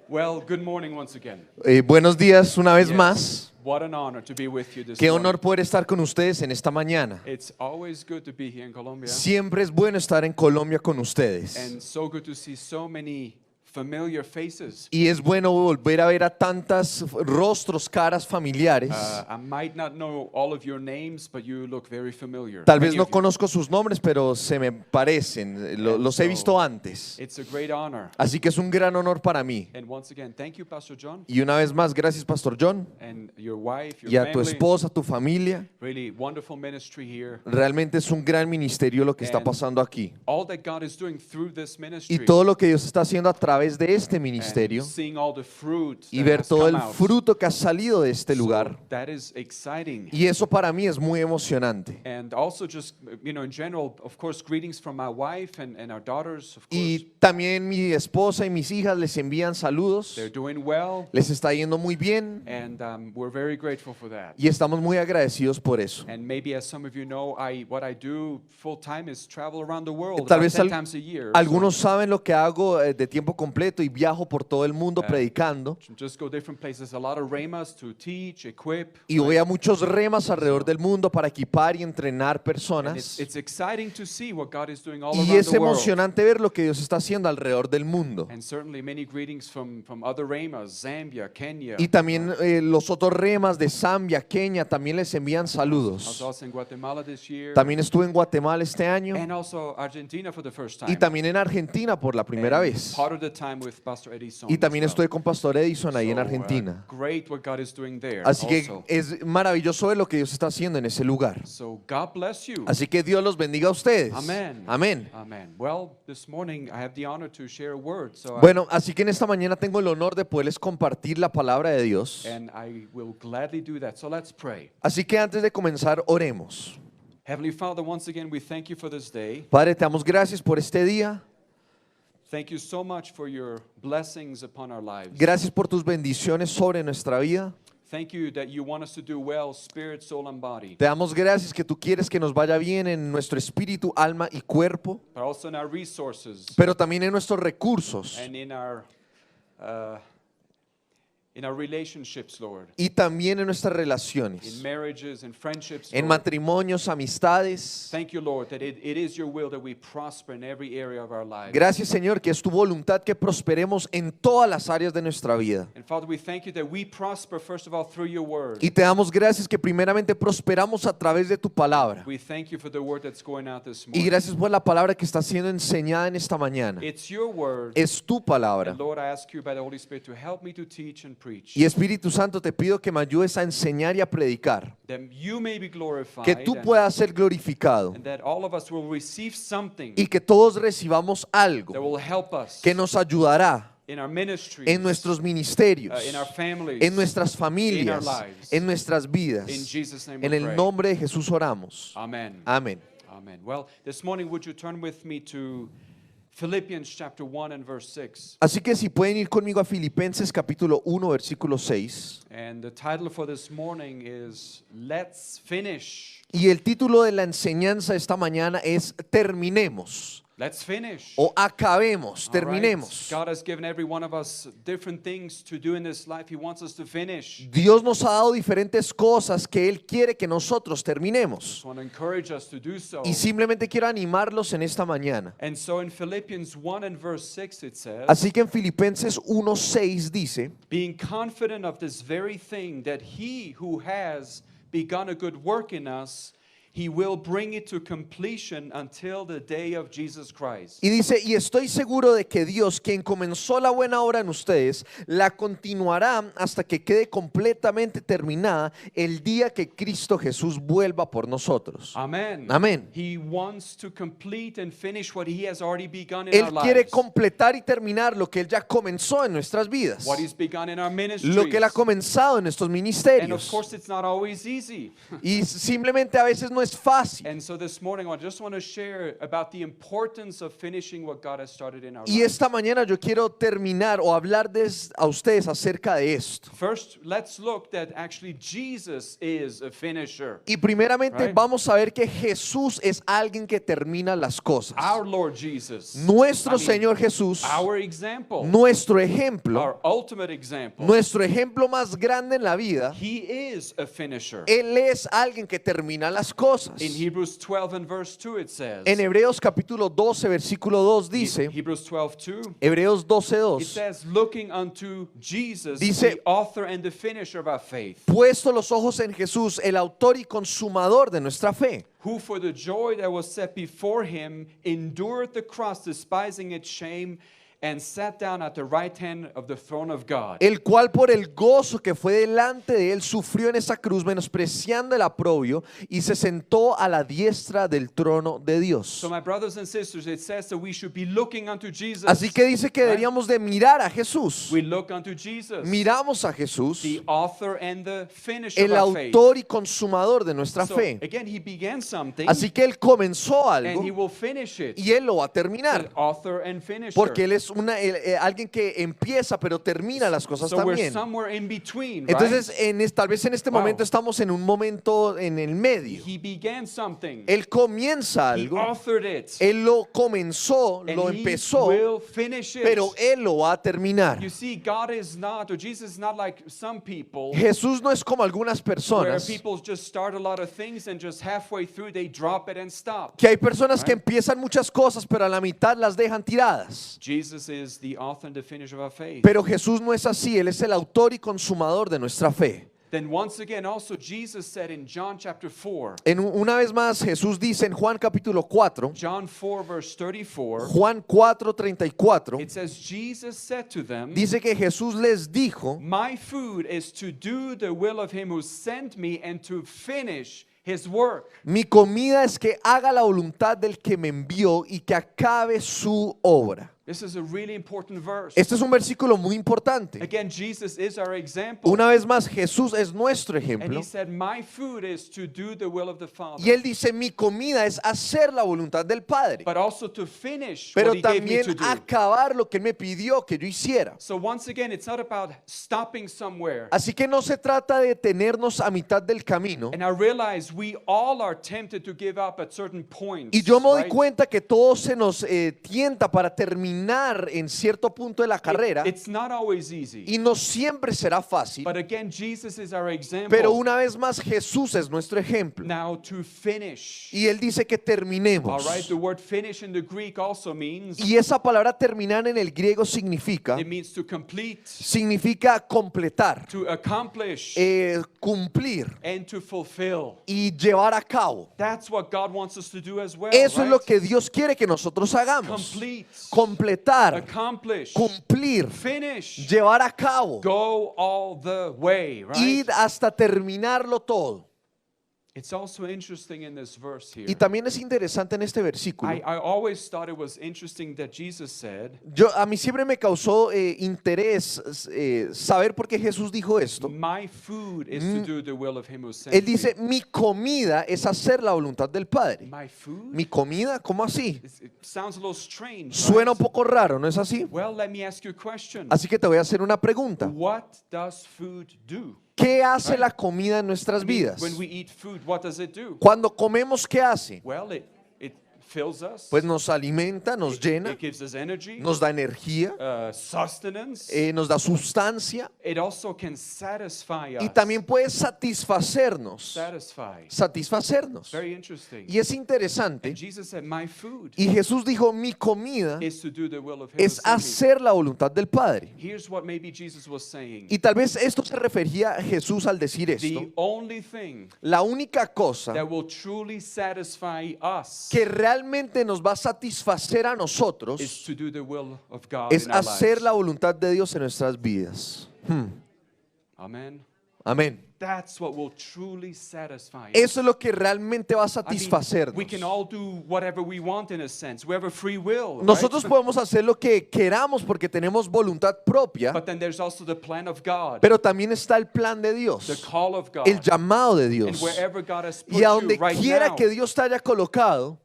Well, good morning once again. Buenos días una vez Yes. más. What an honor to be with you this Qué morning. honor poder estar con ustedes en esta mañana. It's always good to be here in Colombia, Siempre es bueno estar en Colombia con ustedes. and so good to see so many familiar faces. Y es bueno volver a ver a tantos rostros, caras familiares. I might not know all of your names, but you look very familiar. Tal vez Many no of you. conozco sus nombres, pero se me parecen. Los he visto antes. It's a great honor. Así que es un gran honor para mí. And once again, thank you, Pastor John, Y una vez más, gracias, Pastor John, and your wife, your y a tu family. esposa, tu familia. Really wonderful ministry here. Realmente es un gran ministerio lo que está pasando aquí. All that God is doing through this ministry. Y todo lo que Dios está haciendo a través de este and ministerio. seeing all the fruit Y that ver has todo come el out. fruto que ha salido de este So lugar. that is exciting. Y eso para mí es muy emocionante. And also just, in general, of course, greetings from my wife and our daughters, of course. Y también mi esposa y mis hijas les envían saludos. They're doing well, Les está yendo muy bien and we're very grateful for that. y estamos muy agradecidos por eso. And maybe as some of you know, what I do full time is travel around the world Tal about vez 10 times a year. algunos saben lo que hago de tiempo completo y viajo por todo el mundo predicando. So just go different places, a lot of remas to teach, equip. Y voy a muchos remas alrededor del mundo para equipar y entrenar And personas. it's exciting to see what God is doing all Y around es the world. emocionante ver lo que Dios está haciendo alrededor del mundo. And certainly many greetings from other remas, Zambia, Kenya. Y también los otros remas de Zambia, Kenia, también les envían I was saludos. also in Guatemala this year. También estuve en Guatemala este año And also Argentina for the first time. y también en Argentina por la primera And vez. Part of the time with Pastor Edison. Y también as well. estoy con Pastor Edison ahí en So, Argentina. Great what God is doing there. Así que also. es maravilloso ver lo que Dios está haciendo en ese lugar. So God bless you. Así que Dios los bendiga a ustedes. Amen. Amén. Amen. Well, this morning I have the honor to share a word. So Bueno, así que en esta mañana tengo el honor de poderles compartir la palabra de Dios. and I will gladly do that. So let's pray. Así que antes de comenzar, oremos. Heavenly Father, once again we thank you for this day. Padre, te damos gracias por este día. Thank you so much for your blessings upon our lives. Gracias por tus bendiciones sobre nuestra vida. Thank you that you want us to do well, spirit, soul, and body. Te damos gracias que tú quieres que nos vaya bien en nuestro espíritu, alma y cuerpo, But also in our resources pero también en nuestros recursos and in our relationships, Lord. y también en nuestras In relaciones, marriages and friendships, en Lord. matrimonios, amistades. Thank you, Lord, that it is your will that we prosper in every area of our lives. Gracias, Señor, que es tu voluntad que prosperemos en todas las áreas de nuestra vida. And Father, we thank you that we prosper, first of all, through your word. Y te damos gracias que primeramente prosperamos a través de tu palabra. We thank you for the word that's going out this Y morning. gracias por la palabra que está siendo enseñada en esta mañana. It's your word. Es tu palabra. And Lord, I ask you by the Holy Spirit to help me to teach and preach. Y Espíritu Santo, te pido que me ayudes a enseñar y a predicar. That you may be glorified. Que tú and- puedas ser glorificado. and that all of us will receive something Y que todos recibamos that algo will help us que nos ayudará in our ministries, en nuestros ministerios, in our families, en nuestras familias, in our lives. en nuestras vidas. In Jesus' name En we el pray. nombre de Jesús oramos. Amen. Amén. Amen. Well, this morning would you turn with me to Philippians chapter 1 and verse 6. Así que si pueden ir conmigo a Filipenses capítulo 1 versículo 6. And the title for this morning is Let's Finish. Y el título de la enseñanza esta mañana es Terminemos Let's finish. o acabemos, All right. terminemos. God has given every one of us different things to do in this life. He wants us to finish. Dios nos ha dado diferentes cosas que Él quiere que nosotros terminemos. Just want to encourage us to do so. Y simplemente quiero animarlos en esta mañana. And so in Philippians 1 and verse 6 it says, Así que en Filipenses 1:6 dice, being confident of this very thing, that he who has begun a good work in us, he will bring it to completion until the day of Jesus Christ. y dice, y estoy seguro de que Dios, quien comenzó la buena obra en ustedes, la continuará hasta que quede completamente terminada el día que Cristo Jesús vuelva por nosotros. Amen. Amén. He wants to complete and finish what he has already begun in Él our quiere lives. completar y terminar lo que Él ya comenzó en nuestras vidas, What he's begun in our ministries. lo que Él ha comenzado en nuestros And of ministerios. course it's not always easy. Y simplemente a veces no es es fácil. And so this morning, I just want to share about the importance of finishing what God has started in our Y lives. esta mañana yo quiero terminar o hablarles a ustedes acerca de esto. First, let's look that actually Jesus is a finisher. Y primeramente Right. vamos a ver que Jesús es alguien que termina las cosas. Our Lord Jesus. Nuestro I mean, Señor Jesús, Our example. nuestro ejemplo, Our ultimate example. nuestro ejemplo más grande en la vida, He is a finisher. Él es alguien que termina las cosas. In Hebrews 12 and verse 2 it says. En Hebreos capítulo 12, versículo 2 dice, Hebrews 12:2. Hebreos It 12:2, says, looking unto Jesus, Dice- the author and the finisher of our faith, puesto los ojos en Jesús, el autor y consumador de nuestra fe, who for the joy that was set before him endured the cross, despising its shame, and sat down at the right hand of the throne of God. el cual por el gozo que fue delante de él sufrió en esa cruz, menospreciando el oprobio, y se sentó a la diestra del trono de Dios. So my brothers and sisters, it says that we should be looking unto Jesus. Así que dice que Right? deberíamos de mirar a Jesús. We look unto Jesus, Miramos a Jesús, the author and the finisher el of our faith. autor y consumador de nuestra So fe. again, he began something, Así que él comenzó and he algo will finish it. y él lo va a The terminar. author and finisher. Porque él es alguien que empieza pero termina las cosas So we're también. somewhere in between, right? Entonces, tal vez en este Wow. momento estamos en un momento en el medio. He began something. Él comienza He algo, authored it. él lo comenzó, And lo he empezó, will finish it. pero él lo va a terminar. You see, God is not, or Jesus is not like some people, Jesús no es como algunas where personas, people just start a lot of things and just halfway through they drop it and stop. que hay personas que Right. empiezan muchas cosas, pero a la mitad las dejan tiradas. Jesus is the author and the finisher of our faith. Pero Jesús no es así, Él es el autor y consumador de nuestra fe. Then once again, also Jesus said in John chapter 4, Una vez más, Jesús dice en Juan capítulo 4, John 4 verse 34, Juan 4:34, it says, Jesus said to them, dice que Jesús les dijo, my food is to do the will of him who sent me and to finish his work. mi comida es que haga la voluntad del que me envió y que acabe su obra. This is a really important verse. Este es un versículo muy importante. Again, Jesus is our example. Una vez más, Jesús es nuestro And ejemplo. he said, my food is to do the will of the Father. Y Él dice, mi comida es hacer la voluntad del Padre, But also to finish pero what he gave me también to do. acabar lo que Él me pidió que yo hiciera. So once again, it's not about stopping somewhere. Así que no se trata de detenernos a mitad del camino. And I realize we all are tempted to give up at certain points. Y yo me doy right? cuenta que todo se nos tienta para terminar en cierto punto de la carrera, It's not always easy. y no siempre será fácil. But again, Jesus is our example. Pero una vez más, Jesús es nuestro ejemplo. Now to finish. Y Él dice que All terminemos. right, the word finish in the Greek also means, Y esa palabra terminar en el griego significa, it means to complete, significa completar, to accomplish, cumplir and to fulfill. y llevar a cabo. That's what God wants us to do as well. Eso es right? lo que Dios quiere que nosotros hagamos. Complete, Completar, accomplish, cumplir, finish, llevar a cabo, go all the way, right? ir hasta terminarlo todo. It's also interesting in this verse here. Y también es interesante en este versículo. I always thought it was interesting that Jesus said, A mí siempre me causó interés saber por qué Jesús dijo esto. my food is to do the will of him who sent Él dice, mi comida es hacer la voluntad del Padre. me. My food? ¿Mi comida? ¿Cómo así? It sounds a little strange. Suena un right? poco raro, ¿no es así? Well, let me ask you a question. Así que te voy a hacer una pregunta. What does food do? ¿Qué hace Right. la comida en nuestras I mean, vidas? when we eat food, what does it do? Cuando comemos, ¿qué hace? Well, it fills us. Pues nos alimenta, nos llena, It gives us energy, nos da energía, sustenance. nos da sustancia It also can satisfy us. y también puede satisfacernos. Satisfacernos. Very interesting. Y es interesante. And Jesus said, my food Y Jesús dijo, mi comida is to do the will of him es who sent me. hacer la voluntad del Padre. Here's what maybe Jesus was saying. Y tal vez esto se refería a Jesús al decir esto. The only thing La única cosa that will truly satisfy us que realmente nos va a satisfacer a is nosotros to do the will of God es in our hacer lives. la voluntad de Dios en nuestras vidas. Amen. Amén. That's what will truly satisfy us. Eso es lo que realmente va a I mean, satisfacernos. we can all do whatever we want in a sense. We have a free will, Nosotros right? podemos hacer lo que queramos porque tenemos voluntad propia, But then there's also the plan of God, pero también está el plan de the Dios, call of God, el llamado de and Dios. wherever God has put Y a you donde right quiera now. que Dios te haya colocado,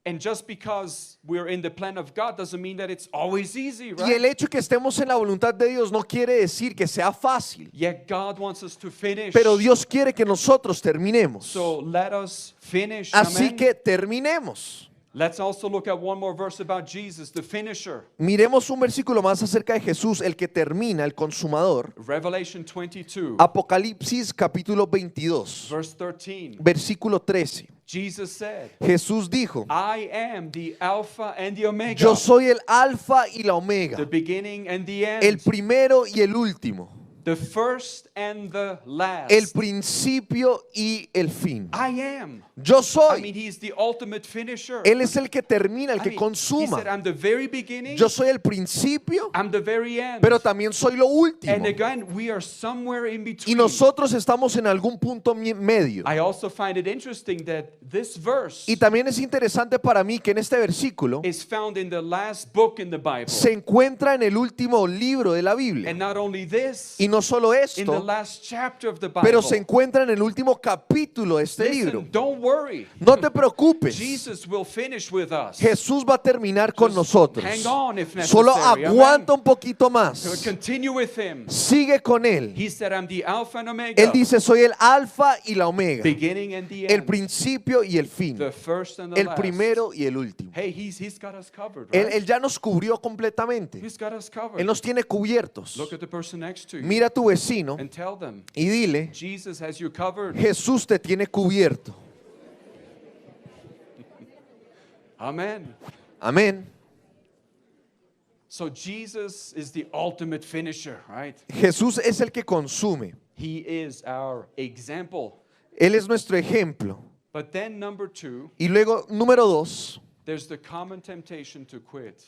And just because we're in the plan of God doesn't mean that it's always easy, y el right? hecho que estemos en la voluntad de Dios no quiere decir que sea fácil, Yet God wants us to finish. pero Dios quiere que nosotros terminemos. So let us finish. Así Amen. que terminemos. Let's also look at one more verse about Jesus, the finisher. Miremos un versículo más acerca de Jesús, el que termina, el consumador. Revelation 22, Apocalipsis capítulo 22, verse 13. versículo 13. Jesus said, Jesús dijo, I am the Alpha and the Omega, yo soy el alfa y la the omega, beginning and the el end, primero y el último, the first and the last. el principio y el fin. I am. Yo I soy. mean, he's the ultimate finisher. Él es el que termina, el I que mean, he consuma. said, I'm the very beginning, Yo soy el principio, I'm the very end. pero también soy lo último. And again, we are somewhere in Y between. nosotros estamos en algún punto medio. I also find it interesting that this verse Y también es interesante para mí que en este versículo is found in the last book in the Bible. se encuentra en el último libro de la Biblia. And not only this, Y no solo in the esto, last chapter of the Bible. pero se encuentra en el último capítulo de este Listen, libro. don't worry. No te preocupes. Jesus will finish with us. Jesús va a terminar con Just nosotros. hang on if Solo necessary. aguanta Amen. un poquito So más. continue with him. Sigue con Él. He said, I'm the Alpha and Omega, Él dice, soy el alfa y la omega, beginning and the el end, principio y el fin, the first and the el last. primero y el último. Hey, he's got us covered, Él, right? él ya nos cubrió completamente. He's got us covered. Él nos tiene cubiertos. Look at the person next to you Mira a tu vecino and tell them, y dile, Jesus has you covered. Jesús te tiene cubierto. Amen. Amén. So Jesus is the ultimate finisher, right? Jesús es el que consume. He is our example. Él es nuestro ejemplo. But then number two, Y luego, número 2, there's the common temptation to quit.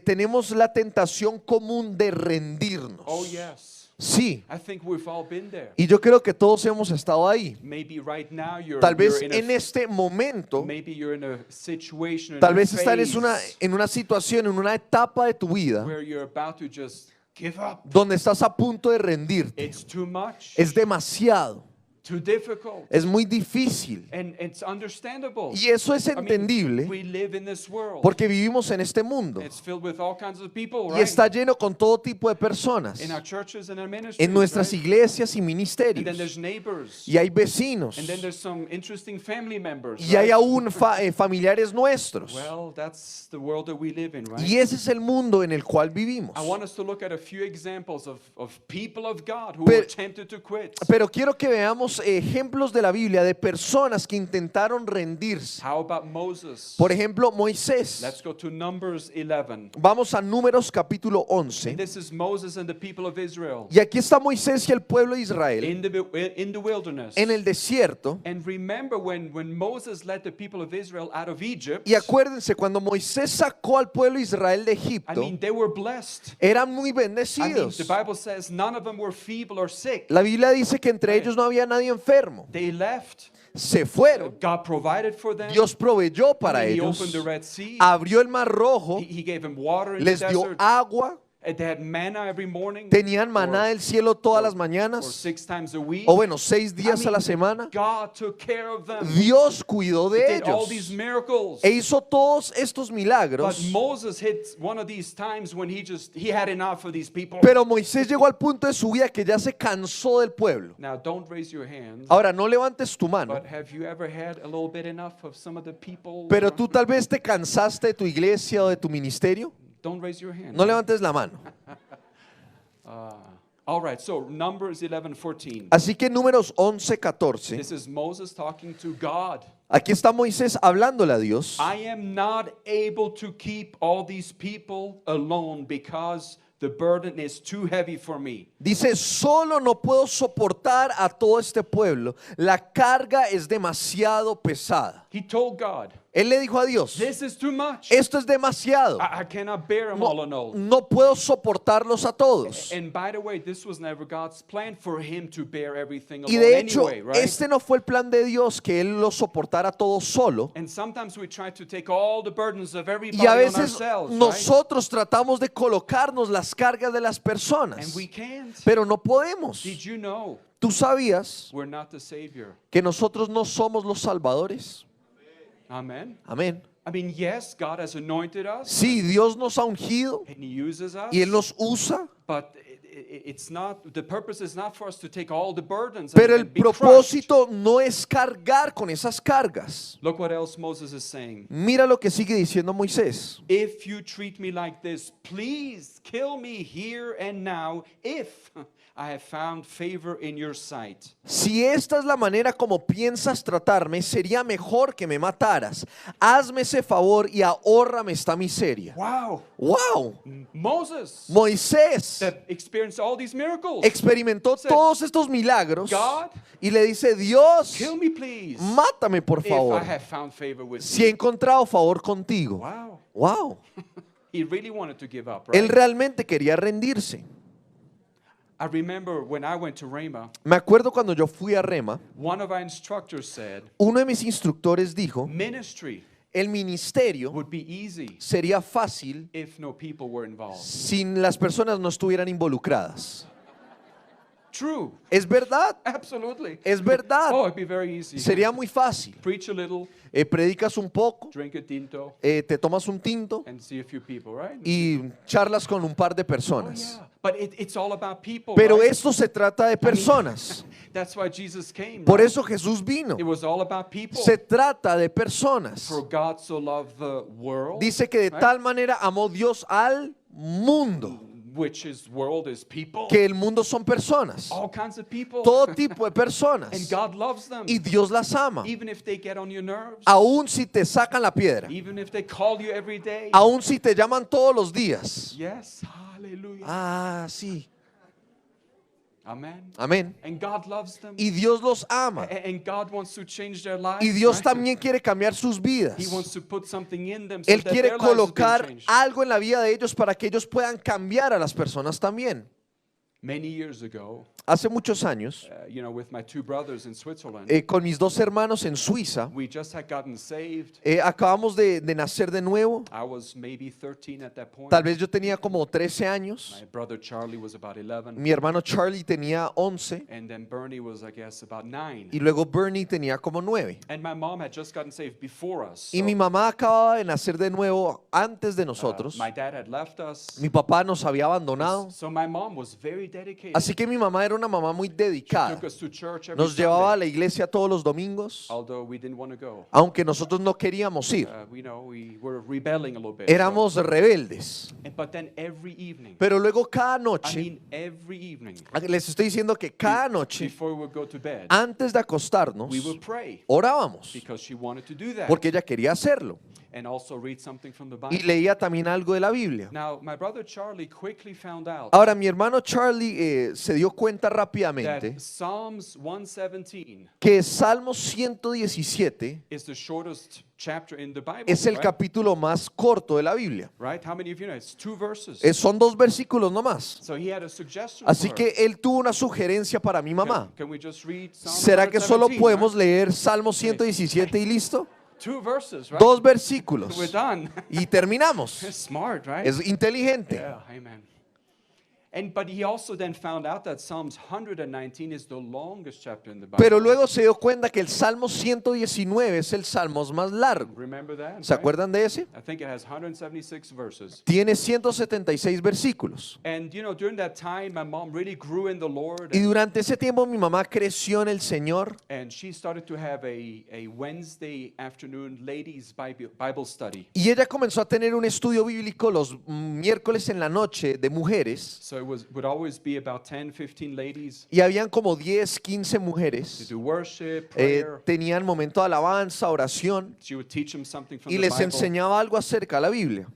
tenemos la tentación común de rendirnos. Oh yes. Sí, I think we've all been there. y yo creo que todos hemos estado ahí. Maybe right now Tal vez you're en in a, este momento, maybe you're in a situation, in tal a vez estás phase en una situación, en una etapa de tu vida where you're about to just give up. donde estás a punto de rendirte. It's too much. Es demasiado, too difficult. es muy difícil. And it's understandable. Y eso es I mean, entendible we live in this world. porque vivimos en este mundo It's filled with all kinds of people, y right? está lleno con todo tipo de personas, In our churches and our ministries, en nuestras right? iglesias y And then ministerios. there's neighbors. Y hay vecinos. And then there's some interesting family members. Y hay right? aún familiares nuestros. Well, that's the world that we live in, right? Y ese es el mundo en el cual vivimos. I want us to look at a few examples of people of God who Pero- were tempted to quit. Pero quiero que veamos ejemplos de la Biblia de personas que intentaron rendirse. How about Moses? Por ejemplo, Moisés. Let's go to Numbers 11. Vamos a Números capítulo And 11. this is Moses and the people of Israel Y aquí está Moisés y el pueblo de Israel in the wilderness. en el desierto. And remember when Moses led the people of Israel out of Egypt, Y acuérdense, cuando Moisés sacó al pueblo de Israel de I Egipto, mean, they were blessed. eran muy I mean, bendecidos. the Bible says none of them were feeble or sick. La Biblia dice que entre ellos no había nadie enfermo. They left. Se fueron. God provided for them. Dios proveyó para He ellos. opened the Red Sea. Abrió el mar rojo. He gave them water in Les the dio desert. agua. They had manna every morning. Tenían maná or- del cielo todas las or mañanas. 6 times a week. O bueno, 6 I días a la mean, semana. God took care of them. Dios cuidó He de did all ellos. these miracles. E hizo todos estos But milagros. Moses hit one of these times when he had enough of these people. Pero Moisés llegó al punto de su vida que ya se cansó del pueblo. Now don't raise your hand. Ahora, no levantes tu mano. But have you ever had a little bit enough of some of the people? Pero tú tal vez te cansaste de tu iglesia o de tu ministerio. Don't raise your hand. No levantes la mano. All right, so Numbers 11:14. Así que Números 11, 14. This is Moses talking to God. Aquí está Moisés hablándole a Dios. I am not able to keep all these people alone because the burden is too heavy for me. Dice, solo no puedo soportar a todo este pueblo. La carga es demasiado pesada. He told God, Él le dijo a Dios, this is too much. esto es demasiado. I cannot bear them all No, alone. no puedo soportarlos a todos. And by the way, this was never God's plan for him to bear everything Y alone de hecho, anyway, right? este no fue el plan de Dios, que Él lo soportara todo solo. And sometimes we try to take all the burdens of everybody Y a on veces ourselves, right? nosotros tratamos de colocarnos las cargas de las And personas, we can't. pero no podemos. Did you know ¿Tú sabías we're not the Savior? que nosotros no somos los salvadores? Amen. Amén. I mean, yes, God has anointed us Sí, Dios nos ha ungido and He uses us, y Él nos usa, but it's not, the purpose is not for us to take all the burdens pero el and be crushed. propósito no es cargar con esas cargas. Look what else Moses is saying. Mira lo que sigue diciendo Moisés. If you treat me like this, please kill me here and now if I have found favor in your sight. Si esta es la manera como piensas tratarme, sería mejor que me mataras. Hazme ese favor y ahórrame esta miseria. Wow. ¡Wow! Moses Moisés that experienced all these miracles. experimentó Said, todos estos milagros God, y le dice, Dios, kill me please mátame por if I favor, have found favor with si he you. encontrado favor contigo. Wow. ¡Wow! He really wanted to give up, Él right? realmente quería rendirse. I remember when I went to Rhema, Me acuerdo cuando yo fui a Rema, one of our instructors said, uno de mis instructores dijo, ministry el ministerio would be easy sería fácil if no people were involved. sin las personas no estuvieran involucradas. True. Es verdad, Absolutely. es verdad. Oh, it'd be very easy. Sería muy fácil. Preach a little, Predicas un poco, drink a tinto, te tomas un tinto and see a few people, right? y charlas con un par de Oh, personas. yeah. But it's all about people, Pero right? esto se trata de personas. That's why Jesus came. Por right? eso Jesús vino. It was all about people. Se trata de personas. For God so loved the world, Dice que de right? tal manera amó Dios al mundo, which is world is people. que el mundo son personas. All kinds of people. Todo tipo de And personas. God loves them. Y Dios las ama. Even if they get on your nerves. Aún si te sacan la piedra. Even if they call you every day. Aún si te llaman todos los días. Yes. Hallelujah. Ah, sí. Amen. Amén. And God loves them. Y Dios los ama. And God wants to change their lives. Y Dios right? también quiere cambiar sus vidas. He wants to put something in them so Él that quiere their lives will be colocar changed. algo en la vida de ellos para que ellos puedan cambiar a las personas también. Many years ago, Hace muchos años, with my two brothers in Switzerland, con mis dos hermanos en Suiza, we just had gotten saved. acabamos de nacer de nuevo. I was maybe 13 at that point. Tal vez yo tenía como 13 años. My brother Charlie was about 11. Mi hermano Charlie tenía 11 And then Bernie was, I guess, about 9. y luego Bernie tenía como 9. And my mom had just gotten saved before us. Y so, mi mamá acababa de nacer de nuevo antes de nosotros. my dad had left us. Mi papá nos había abandonado. So my mom was very dedicated. Así que mi mamá era una mamá muy She dedicada. took us to church every Nos llevaba a Sunday, la iglesia todos los domingos, although we didn't want to go. aunque nosotros no queríamos ir. We were rebelling a little bit. Éramos rebeldes. But then every evening, Pero luego cada I noche, mean every evening, les estoy diciendo que cada noche, before we would go to bed, antes de acostarnos, we would pray orábamos, because she wanted to do that porque ella quería hacerlo. and also read something from the Y Bible. leía también algo de la Biblia. Now, my brother Charlie quickly found out Ahora, mi hermano Charlie se dio cuenta rápidamente that Psalms 117 que Salmo 117 is the shortest chapter in the Bible. es el right? capítulo más corto de la Biblia. Right? How many of you know? It's 2 verses. Son 2 versículos nomás. So he had a suggestion. Así for her. que él tuvo una sugerencia para mi mamá. Can we just read Psalm ¿Será que solo 117, podemos right? leer Salmo 117 y listo? 2 verses, right? 2 versículos. We're done. Y terminamos. It's smart, right? Es inteligente. Yeah, amen. But he also then found out that Psalms 119 is the longest chapter in the Bible. Pero luego se dio cuenta que el Salmo 119 es el Salmo más largo. Remember that? ¿Se right? acuerdan de ese? I think it has 176 verses. Tiene 176 versículos. And during that time, my mom really grew in the Lord. Y durante ese tiempo mi mamá creció en el Señor And she started to have a Wednesday afternoon ladies Bible study. y ella comenzó a tener un estudio bíblico los miércoles en la noche de mujeres So it would always be about 10, 15 ladies y habían como 10, 15 to mujeres. do worship, prayer. Tenían momento de alabanza, oración She would teach them something from y the les Bible. enseñaba algo acerca de la Biblia.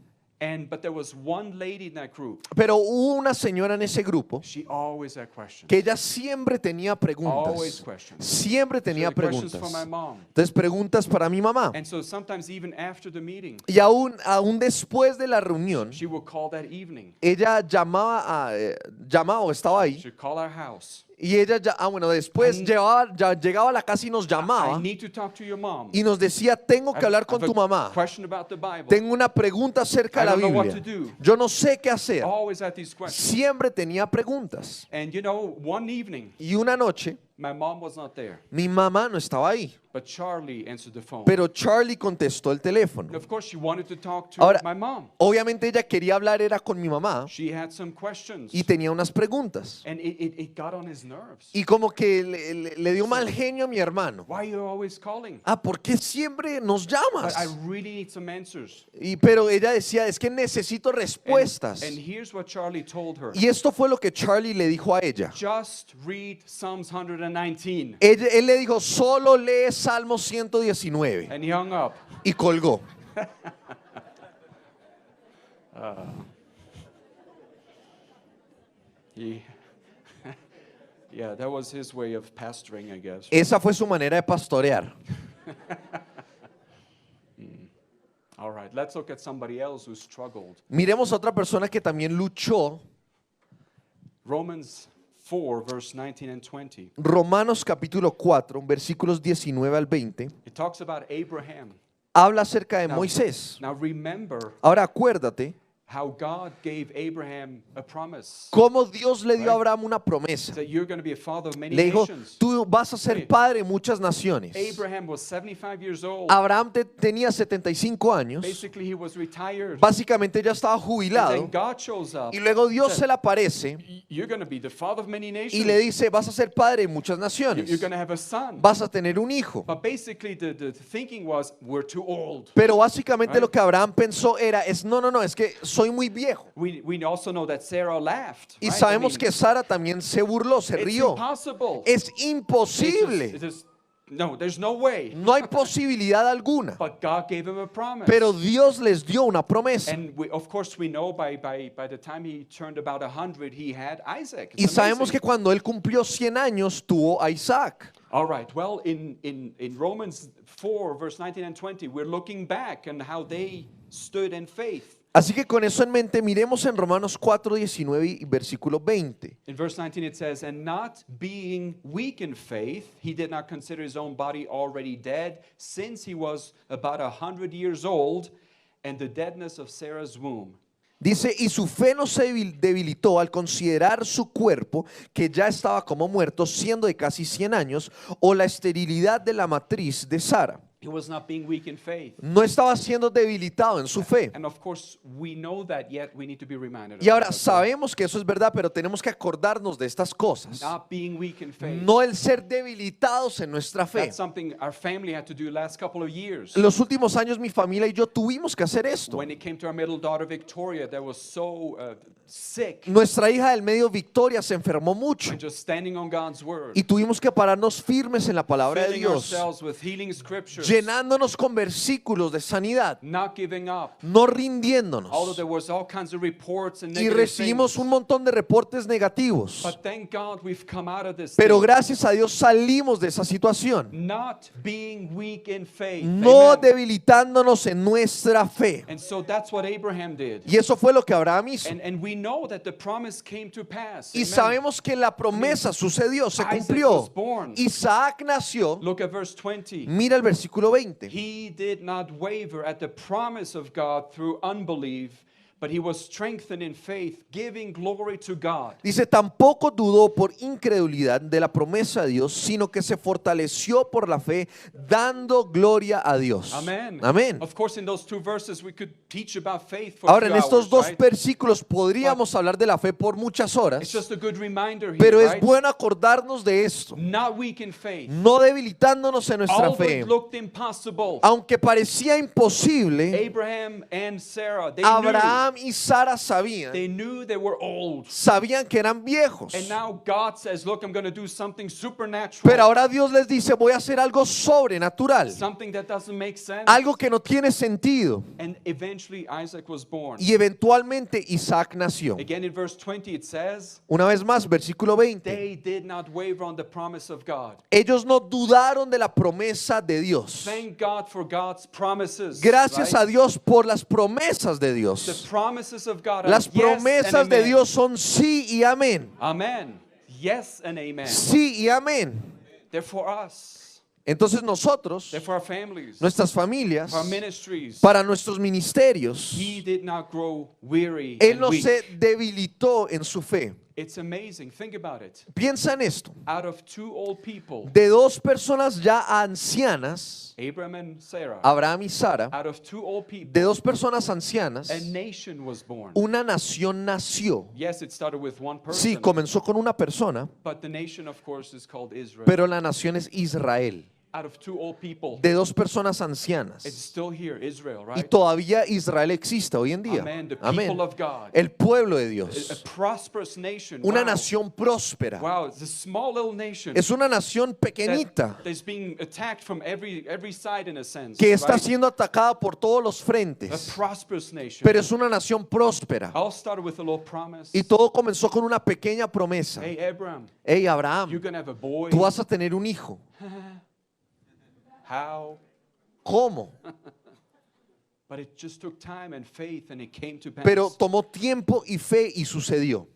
But there was one lady in that group. Pero hubo una señora en ese grupo She always had questions. que ella siempre tenía Always preguntas. questions. Siempre She tenía had questions preguntas. for my mom. Entonces, preguntas para mi mamá. And so sometimes even after the meeting, Y aún después de la reunión, she would call that evening. ella llamaba o estaba ahí. She'd call our house. Y ella bueno, después llegaba a la casa y nos I llamaba need to talk to your mom. y nos decía, tengo que hablar con I have tu a mamá. question about the Bible. Tengo una pregunta acerca de la I don't know what Biblia. to do. Yo no sé qué hacer. Always had these questions. Siempre tenía preguntas. And you know, one evening, Y una noche, my mom was not there, mi mamá no estaba ahí, but Charlie answered the phone. pero Charlie contestó el teléfono. And of course, she wanted to talk to Ahora, my mom. obviamente ella quería hablar era con mi mamá She had some questions. y tenía unas preguntas. And it got on his nerves. Y como que le dio mal genio a mi hermano. Why are you always calling? ¿Por qué siempre nos llamas? I really need some answers. Pero ella decía, es que necesito respuestas. And here's what Charlie told her. Y esto fue lo que Charlie le dijo a ella. Just read Psalms 119. Él le dijo, solo lee Salmo 119. And he hung up. Y colgó. Yeah, that was his way of pastoring, I guess. Esa fue su manera de pastorear. All right, let's look at somebody else who struggled. Miremos a otra persona que también luchó. Romans 4, verse 19 and 20. Romanos capítulo 4, versículos 19 al 20. It talks about Abraham. Habla acerca de Now- Moisés. Now remember Ahora acuérdate how God gave Abraham a promise. cómo Dios le dio a Right. Abraham una promesa. That you're going to be a father of many Le dijo, nations. tú vas a ser padre de muchas naciones. Abraham was 75 years old. Abraham tenía 75 años. Basically, he was retired. Básicamente ya estaba And jubilado. then God shows up. Y luego Dios said, se le aparece You're going to be the father of many nations. y le dice, vas a ser padre de muchas naciones. You're going to have a son. Vas a tener un hijo. But basically, the thinking was, we're too old. Pero básicamente Right. lo que Abraham pensó era, no, es que soy muy viejo. We also know that Sarah laughed. Y right? I sabemos mean, que Sara también se burló, se it's rió. impossible. Es It's imposible. no, there's no way. No hay posibilidad alguna. But God gave him a promise. Pero Dios les dio una promesa. And of course, we know by the time he turned about 100, he had Isaac. Y It's sabemos que amazing. cuando él cumplió 100 años, tuvo a Isaac. All right. Well, in Romans 4, verse 19 and 20, we're looking back and how they stood in faith. Así que con eso en mente, miremos en Romanos 4, 19 y versículo 20. In verse 19 it says, and not being weak in faith, he did not consider his own body already dead, since he was about 100 years old, and the deadness of Sarah's womb. Dice, y su fe no se debilitó al considerar su cuerpo, que ya estaba como muerto, siendo de casi 100 años, o la esterilidad de la matriz de Sara. He was not being weak in faith. No estaba siendo debilitado en su fe. And of course, we know that, yet we need to be reminded of Y ahora that as well. sabemos que eso es verdad, pero tenemos que acordarnos de estas cosas. Not being weak in faith. No el ser debilitados en nuestra fe. That's something our family had to do last couple of years. En los últimos años mi familia y yo tuvimos que hacer esto. When it came to our middle daughter Victoria, that was so sick, Nuestra hija del medio Victoria se enfermó mucho and just standing on God's word, y tuvimos que pararnos firmes en la palabra de filling Dios, ourselves with healing scriptures, llenándonos con versículos de sanidad, not giving up. no Although rindiéndonos. there was all kinds of reports and Y negative recibimos things. un montón de reportes negativos. But thank God we've come out of this Pero thing. gracias a Dios salimos de esa situación. Not being weak in faith. No Amen. debilitándonos en nuestra fe. And so that's what Abraham did. Y eso fue lo que Abraham hizo. And we know that the promise came to pass. Y Amen. sabemos que la promesa sucedió, se Isaac cumplió. was born. Isaac nació. Look at verse 20. Mira el versículo 20. He did not waver at the promise of God through unbelief, but he was strengthened in faith, giving glory to God. Dice, tampoco dudó por incredulidad de la promesa de Dios, sino que se fortaleció por la fe, dando gloria a Dios. Amen. Amén. Of course, in those two verses, we could teach about faith for Ahora, a en few estos hours, dos right? versículos podríamos hablar de la fe por muchas It's horas, just a good reminder here, pero es right? bueno acordarnos de esto, Not weak in faith. no debilitándonos en nuestra Although fe. it looked impossible, Aunque parecía imposible, Abraham and Sarah, they Abraham Abraham y Sara sabían, They knew they were old. sabían que eran viejos. And now God says, look, I'm going to do something supernatural. Pero ahora Dios les dice, voy a hacer algo sobrenatural, Something that doesn't make sense. algo que no tiene sentido. And eventually Isaac was born. Y eventualmente Isaac nació. Again in verse 20 it says, Una vez más, versículo 20. they did not waver on the promise of God. Ellos no dudaron de la promesa de Dios. Thank God for God's promises. Gracias right? a Dios por las promesas de The Dios. promises of God are Las yes and promesas de amen. Dios son sí y amén. Amen. Yes and amen. Sí y amén. They're for us. Entonces nosotros, They're for our families. nuestras familias, For our ministries. para nuestros ministerios, He did not grow weary Él and no weak. se debilitó en su fe. It's amazing. Think about it. Piensa en esto. Out of two old people, De dos personas ya ancianas, Abraham and Sarah, Abraham y Sara, out of two old people, de dos personas ancianas, a nation was born. una nación nació. Yes, it started with one Sí, person, comenzó con una persona, but the nation, of course, is called Israel. pero la nación es Israel. Out of two old people, De dos personas it's ancianas. still here, Israel, Y right? todavía Israel existe hoy en día. Amen. The Amén. people of God, El pueblo de a Dios. prosperous nation. Una Wow. nación próspera. Wow, it's a small little nation Es una nación pequeñita that's being attacked from every side in a sense. que está right? siendo atacada por todos los A frentes. prosperous nation. Pero es una nación próspera. All started with a little promise. Y todo comenzó con una pequeña promesa. Hey, Abraham, Hey, you're Abraham, going to have a boy. tú vas a tener un hijo. How? ¿Cómo? But it just took time and faith and it came to pass. Pero tomó tiempo y fe y sucedió.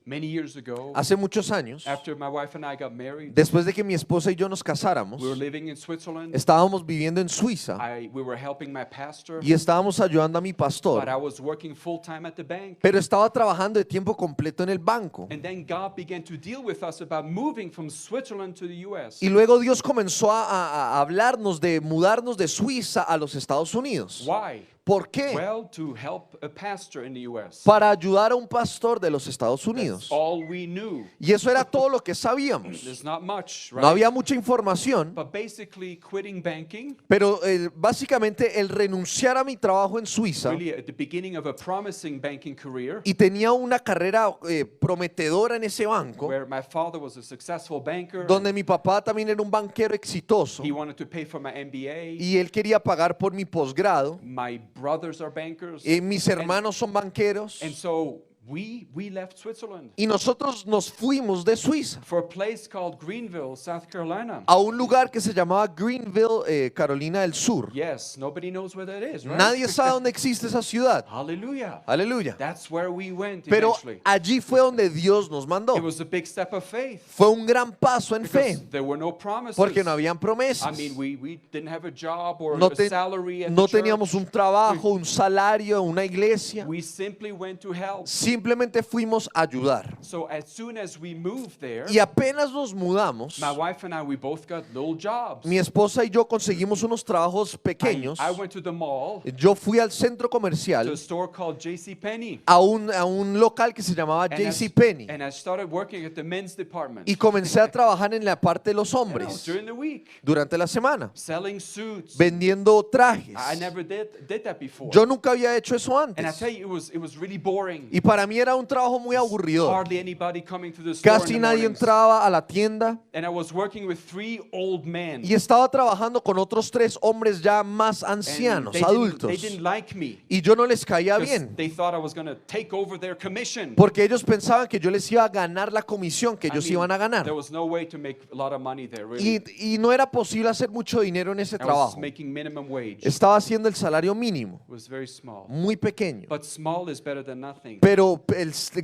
Many years ago, Hace muchos años, after my wife and I got married, después de que mi esposa y yo nos casáramos, we were living in Switzerland. estábamos viviendo en Suiza We were helping my pastor, y estábamos ayudando a mi but pastor, I was working full time at the bank. pero estaba trabajando de tiempo completo en el banco. And then God began to deal with us about moving from Switzerland to the U.S. Y luego Dios comenzó a hablarnos de mudarnos de Suiza a los Estados Unidos. Why? ¿Por qué? Well, to help a pastor in the U.S. Para ayudar a un pastor de los Estados That's Unidos. all we knew. Y eso era todo lo que sabíamos. There's not much, No right? había mucha información, But basically, quitting banking, pero básicamente el renunciar a mi trabajo en Suiza really at the beginning of a promising banking career, y tenía una carrera prometedora en ese banco, where my father was a successful banker. donde mi papá también era un banquero exitoso He wanted to pay for my MBA. y él quería pagar por mi posgrado. My brothers are bankers. Mis hermanos son banqueros And so we left Switzerland y nosotros nos fuimos de Suiza for a place called Greenville, South Carolina. a un lugar que se llamaba Greenville, Carolina del Sur. Yes, nobody knows where that is, right? Nadie sabe dónde existe esa ciudad. Hallelujah. Aleluya. That's where we went Pero eventually. allí fue donde Dios nos mandó. It was a big step of faith. Fue un gran paso en Because fe, there were no promises. porque no habían promesas. I mean, we didn't have a job or No, a salary at no the teníamos church. un trabajo, un salario, una iglesia. We simply went to help. Simplemente fuimos a ayudar. So as soon as we moved there, Y apenas nos mudamos, my wife and I, we both got little jobs. mi esposa y yo conseguimos unos trabajos pequeños. I went to the mall, Yo fui al centro to a comercial, store called JCPenney. a un local que se llamaba JCPenney, And I started working at the men's department. y comencé a trabajar en la parte de los You know, hombres during the week, durante la semana, selling suits. vendiendo trajes. I never did that before. Yo nunca había hecho eso And I antes. tell you, it was really boring. Y para mí era un trabajo muy aburrido. Hardly anybody coming to the store Casi in the nadie mornings. entraba a la tienda And I was working with 3 old men. y estaba trabajando con otros 3 hombres ya más And ancianos, they adultos. didn't like me. Y yo no les caía 'Cause bien, they thought I was going to take over their commission. porque ellos pensaban que yo les iba a ganar la comisión que I ellos mean, iban a ganar. There was no way to make a lot of money there, really. Y no era posible hacer mucho dinero en ese I was trabajo. making minimum wage. It Estaba haciendo el salario mínimo, was very small. muy pequeño. But small is better than nothing. Pero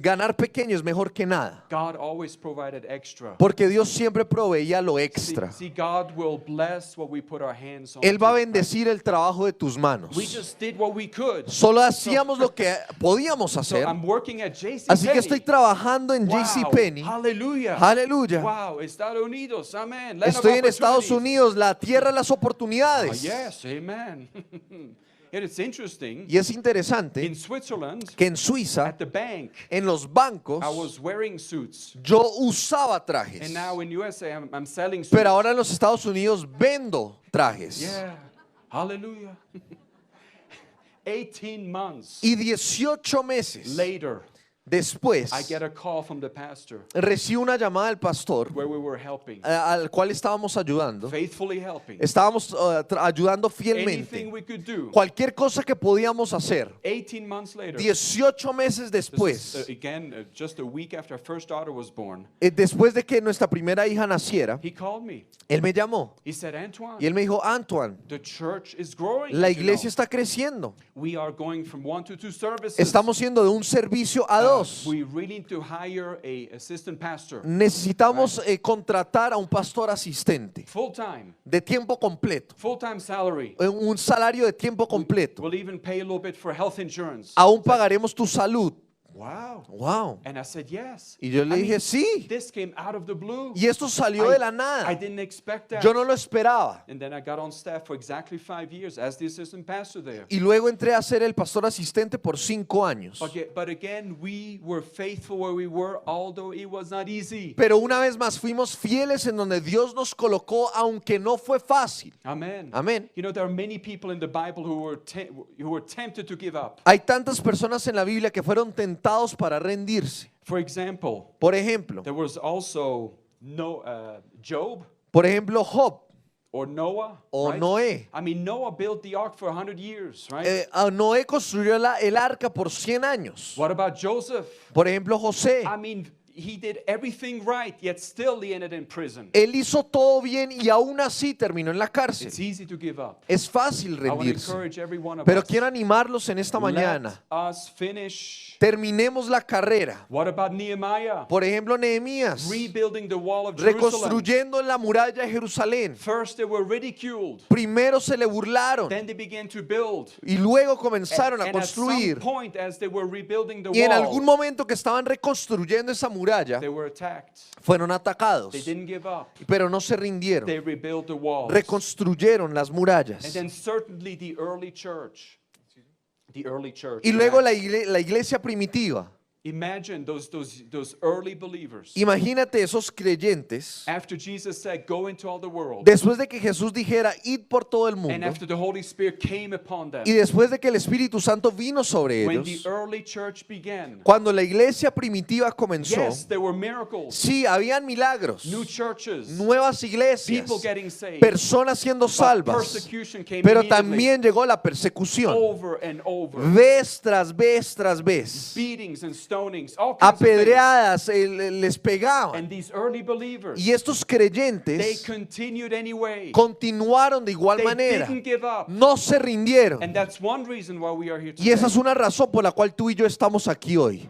ganar pequeño es mejor que nada, God always provided extra. porque Dios siempre proveía lo extra. See, God will bless what we put our hands on. Él va a bendecir el trabajo de tus manos. We just did what we could. Solo hacíamos lo que podíamos So hacer. I'm working at JCPenney. Así que estoy trabajando en Wow. JCPenney. Hallelujah. Aleluya. Wow, Estados Unidos, amen. Land of Estoy en Estados opportunities. Unidos, la tierra de las Ah, oportunidades. yes, amen. And it's interesting. Y es interesante In Switzerland, que en Suiza, at the bank, en los bancos, I was wearing suits. yo usaba trajes. And now in USA, I'm selling suits. Pero ahora en los Estados Unidos vendo trajes. Yeah, hallelujah. 18 months Y 18 meses later, después, I get a call from the pastor recibo una llamada del pastor where we were helping, al cual estábamos ayudando. faithfully helping. Estábamos ayudando Anything fielmente. we could do. Cualquier cosa que podíamos hacer. 18 months later, 18 meses this is, después, again, just a week after our first daughter was born, después de que nuestra primera hija naciera, he called me. él me llamó He said, Antoine, y él me dijo, Antoine, the church is growing. la as you iglesia know. está creciendo. We are going from 1 to 2 services. Estamos yendo de un servicio a dos. We really need to hire a assistant pastor, Necesitamos contratar a un pastor asistente full time salary. un salario de tiempo completo. We'll even pay a little bit for health insurance. Aún pagaremos tu salud. Wow. Wow. And I said, yes. Y yo le I dije, mean, sí. this came out of the blue. Y esto salió de la nada. I didn't expect that. Yo no lo esperaba. And then I got on staff for exactly 5 years as the assistant pastor there. Y luego entré a ser el pastor asistente por 5 años. Okay, but again, we were faithful where we were, although it was not easy. Pero una vez más fuimos fieles en donde Dios nos colocó, aunque no fue fácil. Amen. Amén. You know, there are many people in the Bible who were tempted to give up. Hay tantas personas en la Biblia que fueron tentados para rendirse. For example, Por ejemplo, there was also Job Job or Noah. o right? Noé. I mean, Noah built the ark for 100 years, right? Noé construyó el arca por 100 años. What about Joseph? Por ejemplo, José. I mean, he did everything right, yet still he ended in prison. Él hizo todo bien y aún así terminó en la cárcel. It's easy to give up. Es fácil I want to rendirse. encourage every one of Pero us. quiero animarlos en esta Let mañana. us finish. Terminemos la carrera. What about Nehemiah? Por ejemplo, Nehemías, Rebuilding the wall of Jerusalem. reconstruyendo la muralla de Jerusalén. First they were ridiculed. Primero se le burlaron Then they began to build. y luego comenzaron a And at some construir. point, as they were rebuilding the Y en algún wall, momento que estaban reconstruyendo esa muralla, they were attacked. fueron atacados, They didn't give up. pero no se rindieron. They rebuilt the walls. Reconstruyeron las And murallas. then certainly the early church. The early church. Y luego la Acts. la iglesia primitiva. Imagine those early believers. Imagínate esos creyentes. After Jesus said, go into all the world. Después de que Jesús dijera, id por todo el And mundo. after the Holy Spirit came upon them. Y después de que el Espíritu Santo vino sobre When the ellos. early church began. Cuando la iglesia primitiva comenzó. Yes, there were miracles. Sí, habían milagros. New churches. Nuevas iglesias. People getting saved. Personas siendo But salvas. persecution came Pero immediately. también llegó la persecución. Over and over. Vez tras vez tras vez. Beatings and stonings. All kinds of things. Apedreadas, les pegaban. And these early believers, Y estos they creyentes continued anyway. continuaron de igual They manera. didn't give up. No se rindieron. And that's one reason why we are here Y esa today. es una razón por la cual tú y yo estamos aquí hoy.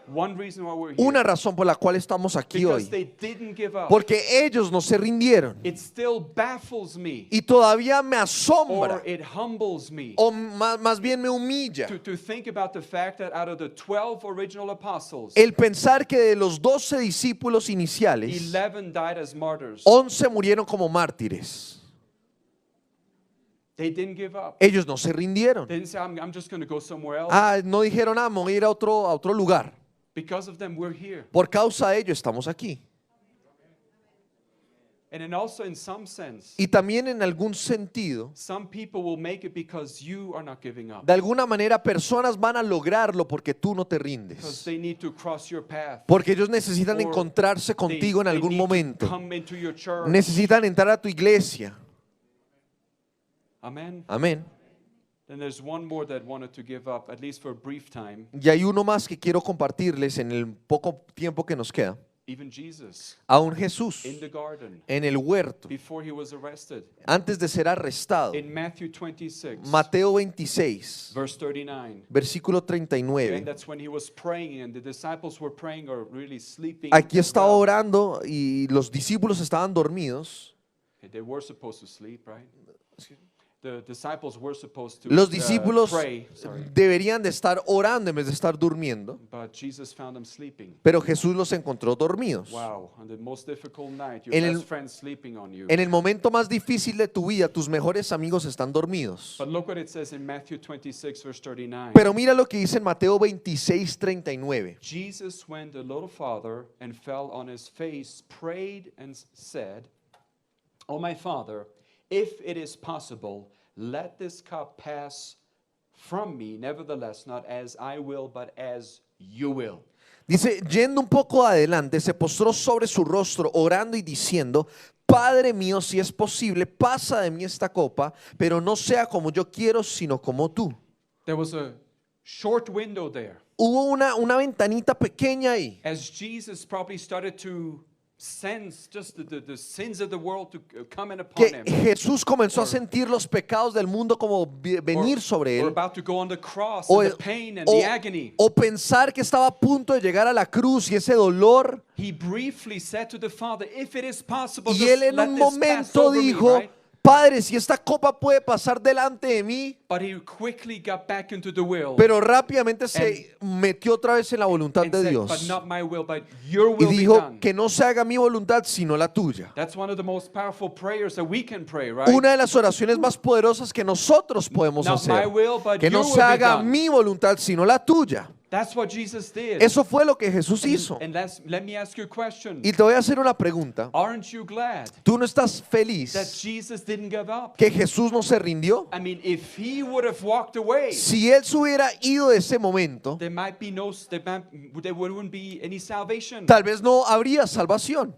One reason why we're Una here. razón por la cual estamos aquí Because hoy. they didn't give up. Porque ellos no se rindieron. It still baffles me, Y todavía me asombra. or it humbles me, O más bien me humilla. to think about the fact that out of the 12 original apostles, El pensar que de los 12 discípulos iniciales, 11 died as martyrs. 11 murieron como mártires. They didn't give up. Ellos no se rindieron. They didn't say, I'm just going to go somewhere else. No dijeron, me voy a ir a otro lugar. Because of them, we're here. Por causa de ello estamos aquí. And then also in some sense, Y también en algún sentido, some people will make it because you are not giving up. de alguna manera personas van a lograrlo porque tú no te Because rindes. they need to cross your path. Porque ellos necesitan Or encontrarse contigo en they algún need to momento. come into your church. Necesitan entrar a tu iglesia. Amen. Amén. Then there's one more that wanted to give up, at least for a brief time. Y hay uno más que quiero compartirles en el poco tiempo que nos queda. Even Jesus Aún Jesús in the garden en el huerto, before he was arrested. antes de ser arrestado. In Matthew 26, Mateo 26, verse 39. versículo And 39. that's when he was praying and the disciples were praying or really sleeping. Aquí as estaba well. orando y los discípulos estaban dormidos. They were supposed to sleep, right? The disciples were supposed to Los discípulos pray, sorry. deberían de estar orando en vez de estar durmiendo, But Jesus found them sleeping. pero Jesús los encontró dormidos. Wow, on the most difficult night, your En el- best friend sleeping on you. En el momento más difícil de tu vida, tus mejores amigos están dormidos. But look what it says in Matthew 26, verse 39. Pero mira lo que dice en Mateo 26, 39. Jesus went a little farther and fell on his face, prayed and said, "Oh my Father, if it is possible, let this cup pass from me. Nevertheless, not as I will, but as you will. Dice, yendo un poco adelante, se postró sobre su rostro, orando y diciendo, Padre mío, si es posible, pasa de mí esta copa, pero no sea como yo quiero, sino como tú. There was a short window there. Hubo una ventanita pequeña ahí. As Jesus probably started to sense just the sins of the world to come in upon Que him. Jesús comenzó a sentir los pecados del mundo como venir sobre Or él. about to go on the cross O, and the pain and the agony. o pensar que estaba a punto de llegar a la cruz y ese dolor. He briefly said to the Father, if it is possible, Y just él en let un this pass momento over me, dijo, right? Padre, si esta copa puede pasar delante de mí. But he quickly got back into the will Pero rápidamente se metió otra vez en la voluntad and de said, but Dios. not my will, but your Y will be dijo, done. que no se haga mi voluntad sino la tuya. That's one of the most powerful prayers that we can pray, right? Una de las oraciones más poderosas que nosotros podemos Not my hacer. will, but Que no your se will be haga done. mi voluntad sino la tuya. That's what Jesus did. Eso fue lo que Jesús hizo. And let me ask you a question. Y te voy a hacer una pregunta. Aren't you glad ¿Tú no estás that feliz Jesus didn't give up? que Jesús no se rindió? I mean, if he would have walked away, Si Él se hubiera ido de ese momento, there wouldn't be any salvation. tal vez no habría salvación.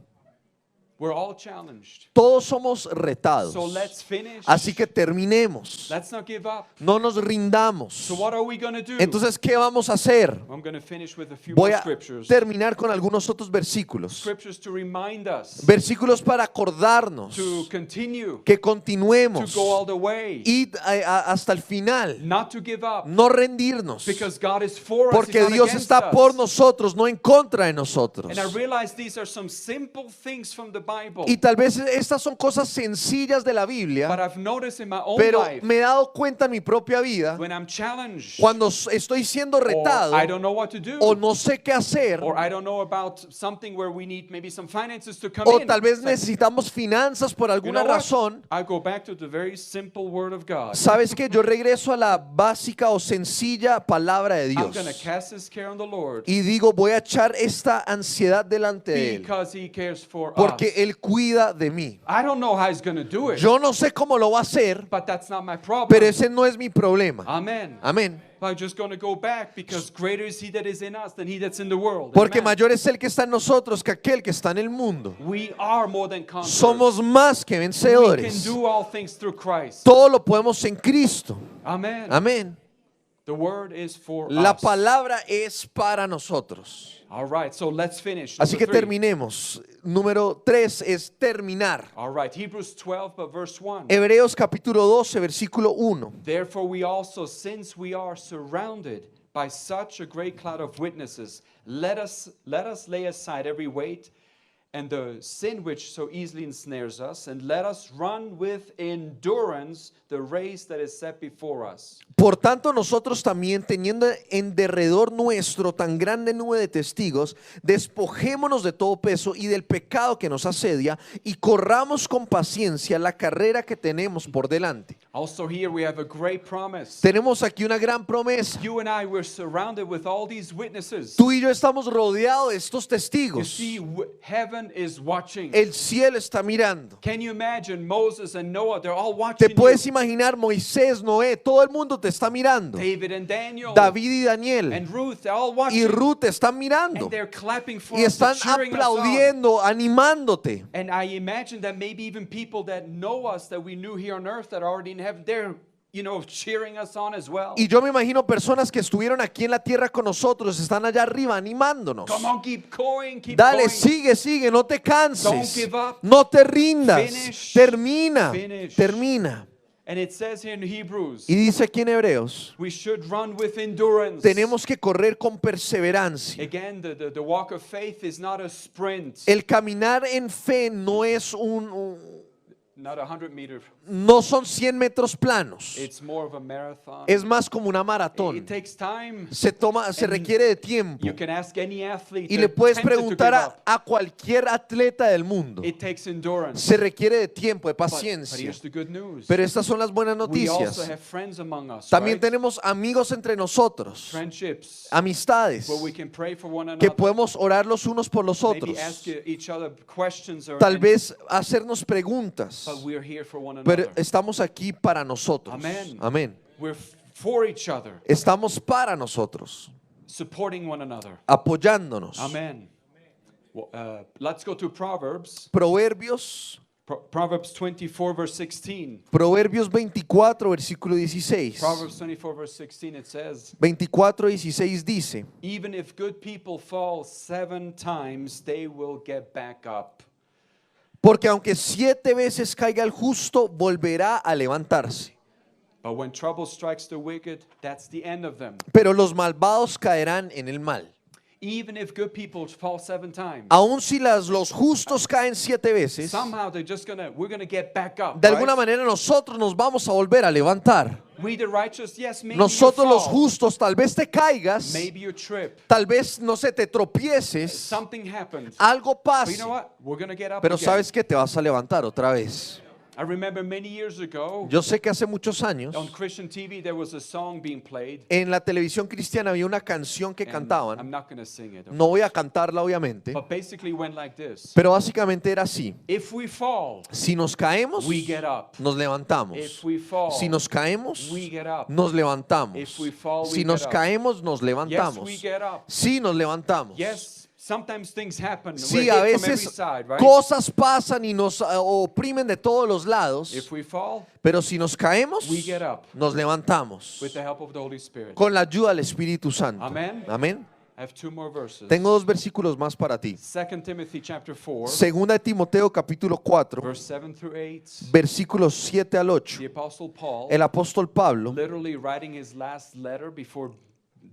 We're all challenged. Todos somos retados. So let's finish. Así que terminemos. Let's not give up. No nos rindamos. So what are we going to do? Entonces, ¿qué vamos a hacer? I'm going to finish with a few Voy more a scriptures. terminar con algunos otros versículos. Scriptures to remind us Versículos para acordarnos to continue, que to continuemos. go all the way, Ir hasta el final. not to give up, No rendirnos. because God is for us, Porque He's not Dios against está us. por nosotros, no en contra de nosotros. And I realize these are some simple things from the Bible, Y tal vez estas son cosas sencillas de la but Biblia, I've noticed in my own pero life, me he dado cuenta en mi propia vida, when I'm challenged, cuando estoy siendo or retado I don't know what to do, o no sé qué hacer, or I don't know about something where we need maybe some finances to come o in. tal vez It's like, necesitamos finanzas por you alguna know what? razón. I go back to the very simple word of God. ¿Sabes qué? Yo regreso a la básica o sencilla palabra de I'm Dios going to cast this care on the Lord y digo, voy a echar esta ansiedad delante de Él because He cares for porque us. Él cuida de mí. I don't know how He's going to do it, Yo no sé cómo lo va a hacer, but that's not my problem. pero ese no es mi problema. Amen. Amén. I'm just going to go back because greater is He that is in us than he that's in the world. Porque Amen. mayor es el que está en nosotros que aquel que está en el mundo. We are more than conquerors. Somos más que We can vencedores. do all things through Christ. Todo lo podemos en Cristo. Amen. Amén. The word is for La us. palabra es para nosotros. All right, so let's finish. Así Number que three. terminemos. Número 3 es terminar. All right, Hebrews 12, but verse 1. Hebreos capítulo 12, versículo 1. Therefore we also, since we are surrounded by such a great cloud of witnesses, let us lay aside every weight and the sin which so easily ensnares us, and let us run with endurance the race that is set before us. Por tanto, nosotros también, teniendo en derredor nuestro tan grande nube de testigos, despojémonos de todo peso y del pecado que nos asedia y corramos con paciencia la carrera que tenemos por delante. Also here we have a great promise. Tenemos aquí una gran promesa. You and I were surrounded with all these witnesses. Tú y yo estamos rodeados de estos You testigos. see, heaven is watching. El cielo está mirando. Can you imagine Moses and Noah? They're all Te watching puedes you. imaginar Moisés, Noé, todo el mundo te está mirando. David and Daniel David y Daniel and Ruth, they're all watching. y Ruth te están mirando And they're clapping for y us, están cheering us on. aplaudiendo, animándote. And I imagine that maybe even people that know us, that we knew here on earth, that are already in heaven, they're, cheering us on as well. Y yo me imagino personas que estuvieron aquí en la tierra con nosotros, están allá arriba animándonos. Come on, keep going, keep Dale, going. sigue, sigue, no te Don't canses. give up. No te rindas. Finish. Termina. Finish. Termina. And it says here in Hebrews, Y dice aquí en Hebreos, we should run with endurance. tenemos que correr con perseverancia. Again, the walk of faith is not a sprint, El caminar en fe no es not a 100-meter. no son 100 metros planos. It's more of a marathon. Es más como una It maratón. takes time. Se And requiere de tiempo. You can ask any athlete. Y they're le puedes tempted to preguntar give up. a cualquier atleta del mundo. It takes endurance. Se requiere de tiempo, de But paciencia. here's the good news. Pero estas son las buenas We also noticias. have friends among us, También right? tenemos amigos entre nosotros, Friendships amistades, where we can pray for one que another. podemos orar los unos por los otros. Maybe ask each other questions or Tal vez hacernos preguntas, but we're here for one pero another. estamos aquí para nosotros. Amén. Amén. We're for each other, Estamos para nosotros, supporting one another. apoyándonos. Amen. Well, let's go to Proverbs. Proverbios, Proverbs 24, verse 16. Proverbios 24, versículo 16. Proverbs 24, verse 16, it says, 24:16 dice, even if good people fall 7 times, they will get back up. porque aunque 7 veces caiga el justo, volverá a levantarse. But when trouble strikes the wicked, that's the end of them. Pero los malvados caerán en el mal. Even if good people fall 7 times, Aun si los justos caen 7 veces, somehow we're gonna get back up. de alguna Right? manera nosotros nos vamos a volver a levantar. We the righteous, yes, maybe Nosotros you los fall. justos tal vez te caigas, Maybe you trip. tal vez no se te tropieces, Something happens. algo But pase, you know what? We're gonna get up pero again. sabes que te vas a levantar otra vez. I remember many years ago Yo sé que hace muchos años on Christian TV there was a song being played. en la televisión cristiana había una canción que and cantaban. I'm not gonna sing it. No voy a cantarla obviamente, But basically went like this. pero básicamente era así. If we fall, Si nos caemos, we get up. nos levantamos. If we fall, Si nos caemos, we get up. nos levantamos. If we fall, we Si nos get up. caemos, nos Yes, levantamos. we get up. Sí, nos levantamos. Yes, sometimes things happen. Sí, We're a hit from every veces side, right? cosas pasan y nos oprimen de todos los lados, If we fall, pero si nos caemos, we get up. nos levantamos with the help of the Holy Spirit. con la ayuda del Espíritu Santo. Amén. Amén. I have 2 more verses. Tengo 2 versículos más para ti. 2 Timothy chapter 4, Segunda de Timoteo capítulo 4, verse 7 through 8. versículos 7 al 8. The Apostle Paul, El apóstol Pablo, literally writing his last letter before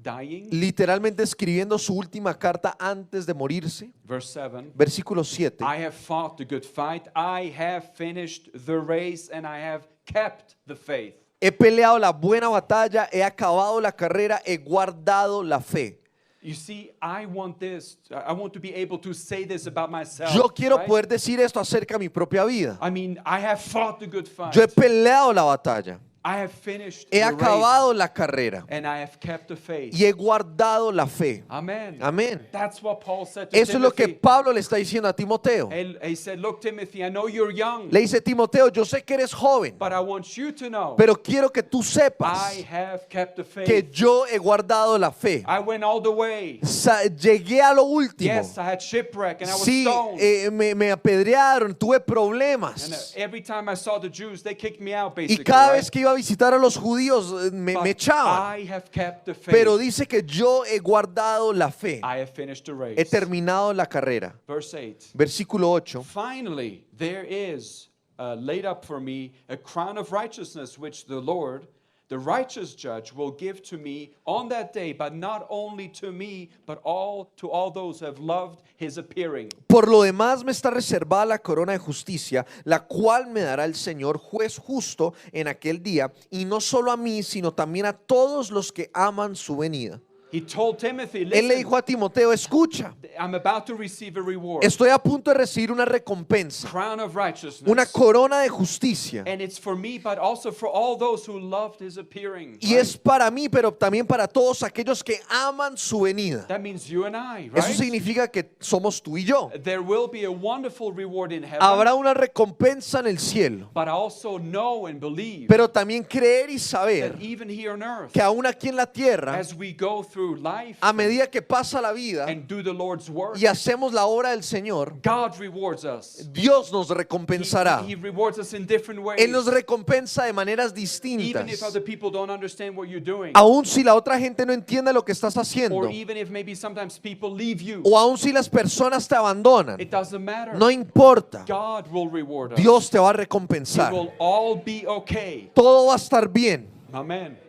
dying. literalmente escribiendo su última carta antes de morirse, Verse 7. versículo 7. I have fought the good fight. I have finished the race and I have kept the faith. He peleado la buena batalla, he acabado la carrera, he guardado la fe. You see, I want to be able to say this about myself. Yo quiero right? poder decir esto acerca de mi propia vida. I mean, I have fought the good fight. Yo he peleado la batalla, I have finished he the acabado race la carrera and I have kept the faith. y he guardado la fe. Amen. Amén. That's what Paul said to Eso es lo que Timothy. Pablo le está diciendo a Timoteo. He said, look, Timothy, I know you're young, Le dice, Timoteo, yo sé que eres joven, but I want you to know pero quiero que tú sepas I have kept the faith. que yo he guardado la fe. I went all the way. Llegué a lo último. Yes, I had shipwreck and I was Sí, stoned. me apedrearon, tuve And problemas. every time I saw the Jews, they kicked me out, Y basically. cada right? vez que iba a visitar a los judíos me But echaban. I have kept the faith. Pero dice que yo he guardado la fe. I have finished the race. He terminado la carrera. Verse 8. Versículo 8. Finally, there is laid up for me a crown of righteousness, which the Lord, the righteous judge, will give to me on that day, but not only to me, but to all those who have loved his appearing. Por lo demás me está reservada la corona de justicia, la cual me dará el Señor juez justo en aquel día, y no solo a mí, sino también a todos los que aman su venida. He told Timothy, Él le listen, dijo a Timoteo, escucha, I'm about to receive a reward, estoy a punto de recibir una recompensa, crown of righteousness. una corona de justicia. And it's for me, but also for all those who loved his appearing. Y es para mí, pero también para todos aquellos que aman su venida. That means you and I, Eso right? significa que somos tú y yo. There will be a wonderful reward in heaven, Habrá una recompensa en el cielo, but I also know and believe pero también creer y that saber even here on earth, que aún aquí en la tierra, as we go through life a medida que pasa la vida and do the Lord's work, y hacemos la obra del Señor, God rewards us. Dios nos recompensará. He rewards us in different ways. Él nos recompensa de maneras Even if distintas. other people don't understand what you're doing, Aún si la otra gente no entiende lo que estás haciendo, or even if maybe sometimes people leave you, o aún si las personas te abandonan, it doesn't matter. no importa. God will reward us. Dios te va a It recompensar. will all be okay. Todo va a estar bien. Amen.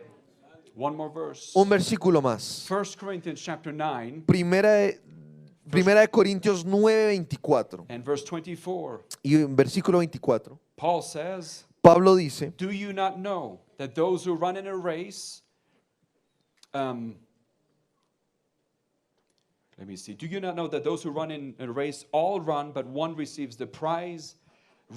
One more verse. Un versículo más. 1 Corinthians chapter 9 Primera de Corintios 9:24 and verse 24. y en versículo 24. Paul says, Pablo dice, do you not know that those who run in a race, let me see. Do you not know that those who run in a race all run, but one receives the prize?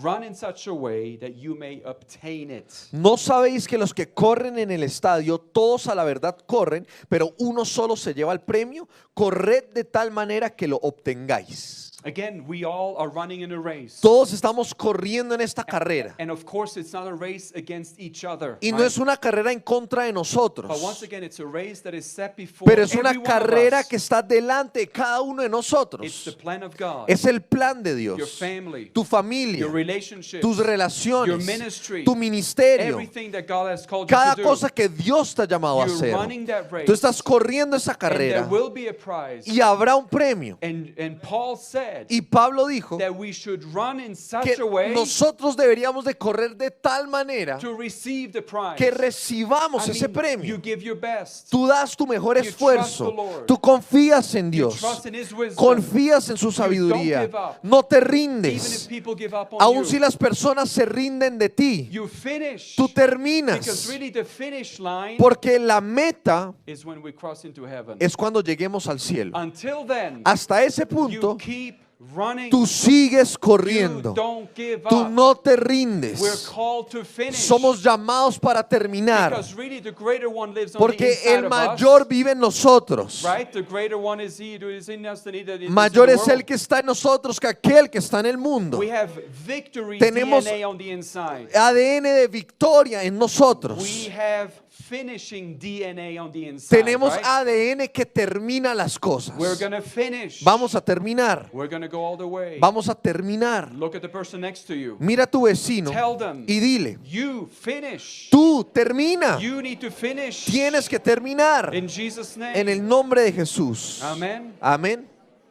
Run in such a way that you may obtain it. ¿no sabéis que los que corren en el estadio, todos a la verdad corren, pero uno solo se lleva el premio? Corred de tal manera que lo obtengáis. Again, we all are running in a race. Todos estamos corriendo en esta carrera. And of course, it's not a race against each other. Y no right? es una carrera en contra de But once nosotros, again, it's a race that is set before pero es una every one of carrera us. que está delante de cada uno de It's nosotros. the plan of God. Es el plan de Your Dios. family, Tu familia, your relationships, tus your relaciones, ministry, tu ministerio, everything that God has called cada you to do. cosa que Dios te ha llamado a You're hacer. running that race. Tú estás corriendo esa And there carrera will be a prize. y habrá un premio. And Paul said Y Pablo dijo that we should run in such que a way nosotros deberíamos de correr de tal manera to receive the prize. que recibamos I ese mean, premio. you give your best. Tú das tu mejor You trust esfuerzo. the Lord. Tú confías en You Dios. trust in His wisdom. Confías en su don't sabiduría. give up. No te Even if rindes. people give up on Aun you, si las personas se rinden de ti, you finish. tú Because terminas. really the finish line Porque la meta is when we cross into heaven. es cuando lleguemos al cielo. Until then, Hasta ese you punto, keep running. tú sigues You corriendo. don't give Tú up. no te We're rindes. called to finish. Somos llamados para terminar. Because really the greater one lives on the Porque inside el of mayor us. vive en nosotros. Right? The greater one is He who is in us than He that is in Mayor the es el world. que está en nosotros que aquel que está en el mundo. We have victory Tenemos DNA on the inside. ADN de victoria en nosotros. We have finishing DNA on the inside. Tenemos right? ADN que termina las cosas. We're going to finish. Vamos a terminar. We're going to go all the way. Vamos a terminar. Look at the person next to you. Mira a tu vecino Tell them, y dile, you finish. tú termina. You need to finish. Tienes que terminar. In Jesus' name. En el nombre de Jesús. Amen. Amén.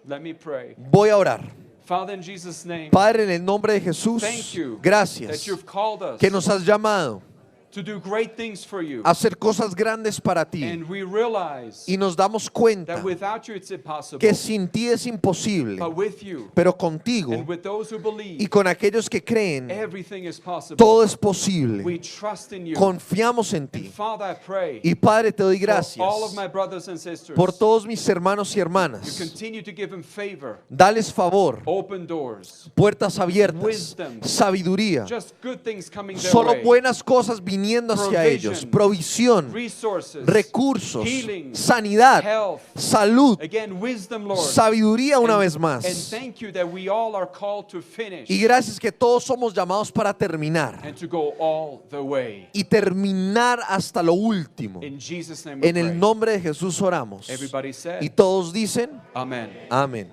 Let me pray. Voy a orar. Father, in Jesus' name, Padre, en el nombre de Jesús, thank you that gracias you've called us que nos has llamado to do great things for you. a hacer cosas grandes para ti. And we realize Y nos damos cuenta that without you it's impossible. que sin ti es imposible, But with you pero contigo and with those who believe, y con aquellos que creen, everything is possible. todo es posible. We trust in you. Confiamos en And ti. Father, I pray Y Padre, te doy for gracias all of my brothers and sisters. por todos mis hermanos y You hermanas. continue to give them favor, Dales favor, open doors, puertas abiertas, Wisdom. sabiduría. just good things coming their Solo way. buenas cosas viniendo hacia Provision. ellos. Provisión, Resources, recursos, healing, sanidad, health. salud, Again, wisdom, Lord. sabiduría una And- vez And más. thank you that we all are called to finish Y gracias que todos somos llamados para terminar. and to go all the way. Y terminar hasta lo último. In Jesus' name we En el pray. nombre de Jesús oramos. Everybody said, Y todos dicen, Amen. amén.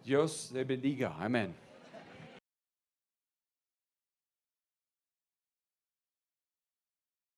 Dios le bendiga. Amén.